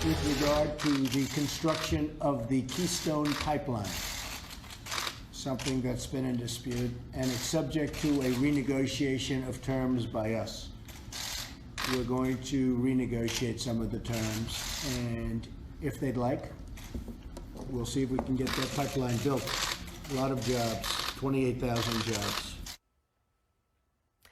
with regard to the construction of the Keystone pipeline, something that's been in dispute, and it's subject to a renegotiation of terms by us. We're going to renegotiate some of the terms, and if they'd like, we'll see if we can get that pipeline built. A lot of jobs, 28,000 jobs.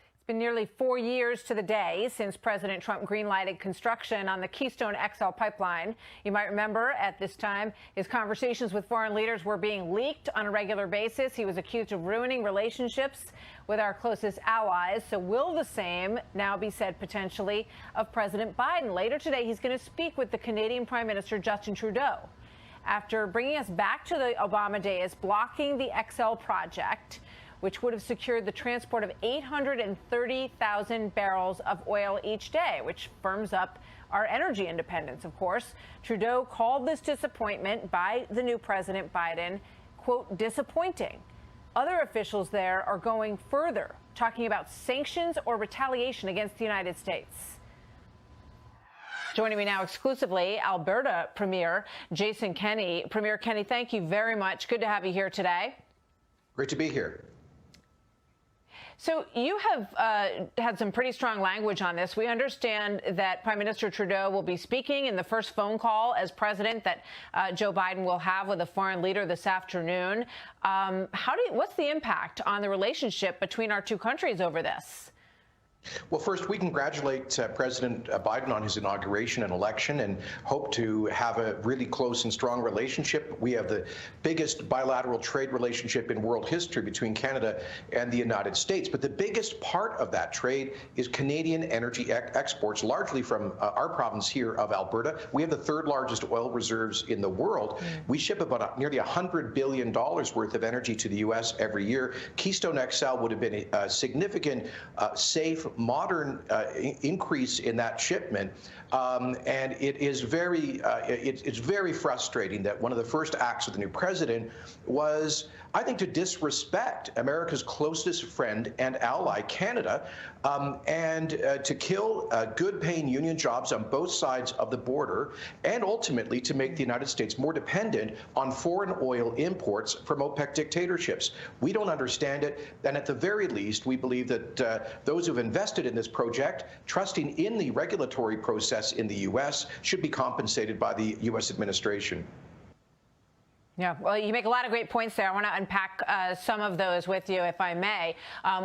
It's been nearly 4 years to the day since President Trump greenlighted construction on the Keystone XL pipeline. You might remember at this time, his conversations with foreign leaders were being leaked on a regular basis. He was accused of ruining relationships with our closest allies. So will the same now be said potentially of President Biden? Later today, he's going to speak with the Canadian Prime Minister Justin Trudeau. After bringing us back to the Obama days, blocking the XL project, which would have secured the transport of 830,000 barrels of oil each day, which firms up our energy independence, of course. Trudeau called this disappointment by the new President Biden, quote, disappointing. Other officials there are going further, talking about sanctions or retaliation against the United States. Joining me now exclusively, Alberta Premier Jason Kenney. Premier Kenney, thank you very much. Good to have you here today. Great to be here. So you have had some pretty strong language on this. We understand that Prime Minister Trudeau will be speaking in the first phone call as president that Joe Biden will have with a foreign leader this afternoon. What's the impact on the relationship between our two countries over this? Well, first, we congratulate President Biden on his inauguration and election and hope to have a really close and strong relationship. We have the biggest bilateral trade relationship in world history between Canada and the United States. But the biggest part of that trade is Canadian energy exports, largely from our province here of Alberta. We have the third largest oil reserves in the world. We ship about nearly $100 billion worth of energy to the U.S. every year. Keystone XL would have been a significant, safe, modern increase in that shipment, and it is it's very frustrating that one of the first acts of the new president was, I think, to disrespect America's closest friend and ally, Canada, and to kill good-paying union jobs on both sides of the border, and ultimately to make the United States more dependent on foreign oil imports from OPEC dictatorships. We don't understand it, and at the very least, we believe that those who've invested in this project, trusting in the regulatory process in the U.S., should be compensated by the U.S. administration. Yeah, well, you make a lot of great points there. I want to unpack some of those with you, if I may.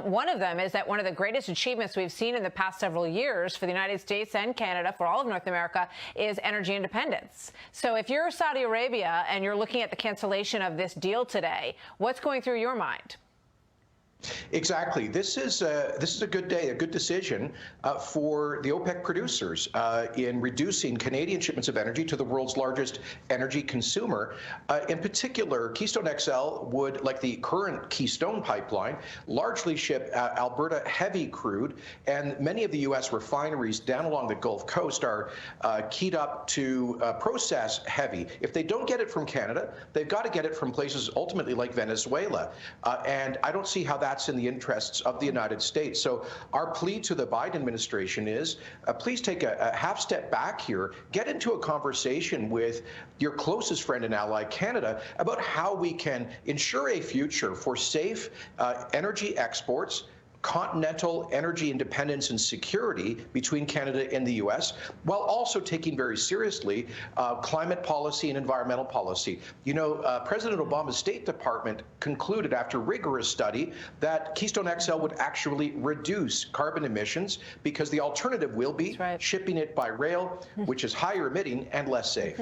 One of them is that one of the greatest achievements we've seen in the past several years for the United States and Canada, for all of North America, is energy independence. So if you're Saudi Arabia and you're looking at the cancellation of this deal today, what's going through your mind? Exactly. This is a good day, a good decision for the OPEC producers in reducing Canadian shipments of energy to the world's largest energy consumer. In particular, Keystone XL would, like the current Keystone pipeline, largely ship Alberta heavy crude, and many of the U.S. refineries down along the Gulf Coast are keyed up to process heavy. If they don't get it from Canada, they've got to get it from places ultimately like Venezuela, and I don't see how that's in the interests of the United States. So our plea to the Biden administration is, please take a half step back here, get into a conversation with your closest friend and ally, Canada, about how we can ensure a future for safe energy exports, continental energy independence and security between Canada and the U.S., while also taking very seriously climate policy and environmental policy. You know, President Obama's State Department concluded after rigorous study that Keystone XL would actually reduce carbon emissions because the alternative will be shipping it by rail, which is higher emitting and less safe.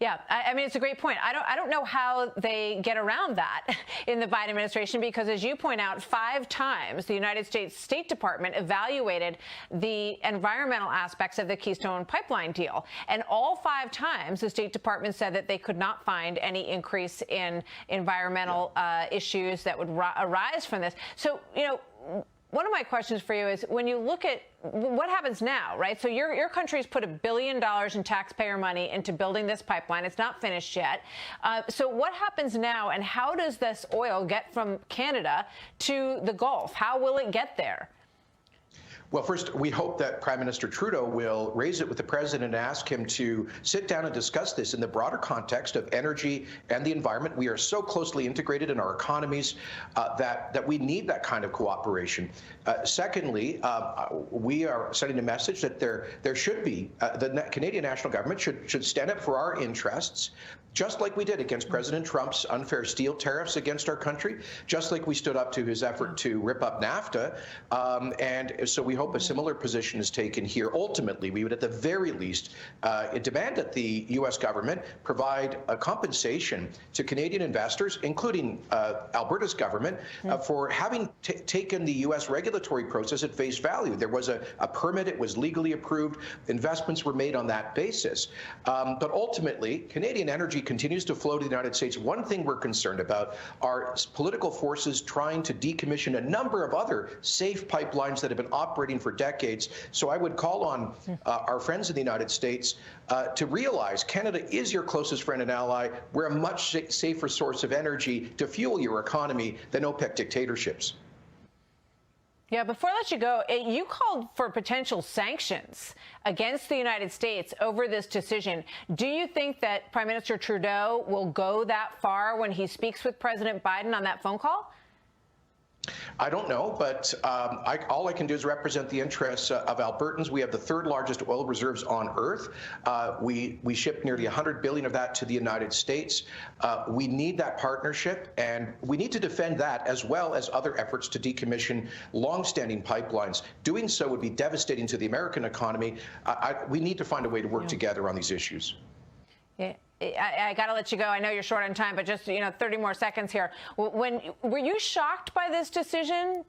Yeah, I mean, it's a great point. I don't know how they get around that in the Biden administration, because as you point out, 5 times the United States State Department evaluated the environmental aspects of the Keystone pipeline deal. And all 5 times the State Department said that they could not find any increase in environmental issues that would arise from this. So, you know, one of my questions for you is, when you look at what happens now, right? So your country's put $1 billion in taxpayer money into building this pipeline. It's not finished yet. So what happens now, and how does this oil get from Canada to the Gulf? How will it get there? Well, first, we hope that Prime Minister Trudeau will raise it with the president and ask him to sit down and discuss this in the broader context of energy and the environment. We are so closely integrated in our economies that we need that kind of cooperation. Secondly, we are sending a message that there should be, the Canadian national government should stand up for our interests, just like we did against President Trump's unfair steel tariffs against our country, just like we stood up to his effort to rip up NAFTA. And so we hope a similar position is taken here. Ultimately, we would at the very least demand that the U.S. government provide a compensation to Canadian investors, including Alberta's government, for having taken the U.S. regulatory process at face value. There was a permit, it was legally approved, investments were made on that basis. But ultimately, Canadian energy continues to flow to the United States. One thing we're concerned about are political forces trying to decommission a number of other safe pipelines that have been operating for decades. So I would call on our friends in the United States to realize Canada is your closest friend and ally. We're a much safer source of energy to fuel your economy than OPEC dictatorships. Yeah, before I let you go, you called for potential sanctions against the United States over this decision. Do you think that Prime Minister Trudeau will go that far when he speaks with President Biden on that phone call? I don't know, but all I can do is represent the interests of Albertans. We have the third largest oil reserves on Earth. We ship nearly $100 billion of that to the United States. We need that partnership, and we need to defend that as well as other efforts to decommission longstanding pipelines. Doing so would be devastating to the American economy. We need to find a way to work together on these issues. Yeah. I got to let you go. I know you're short on time, but just 30 more seconds here. Were you shocked by this decision?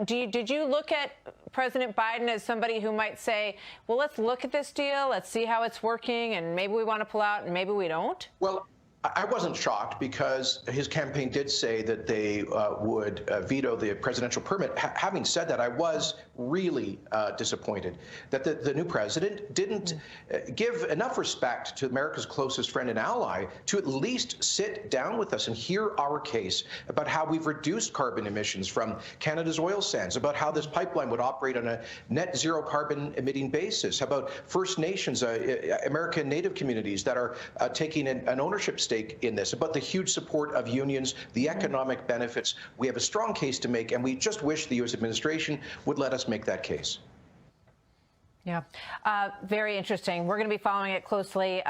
Did you look at President Biden as somebody who might say, well, let's look at this deal, let's see how it's working, and maybe we want to pull out and maybe we don't? Well, I wasn't shocked because his campaign did say that they would veto the presidential permit. Having said that, I was really disappointed that the new president didn't give enough respect to America's closest friend and ally to at least sit down with us and hear our case about how we've reduced carbon emissions from Canada's oil sands, about how this pipeline would operate on a net zero carbon emitting basis, how about First Nations, American Native communities that are taking an ownership stake in this, about the huge support of unions, the economic benefits. We have a strong case to make, and we just wish the U.S. administration would let us make that case. Yeah, very interesting. We're going to be following it closely.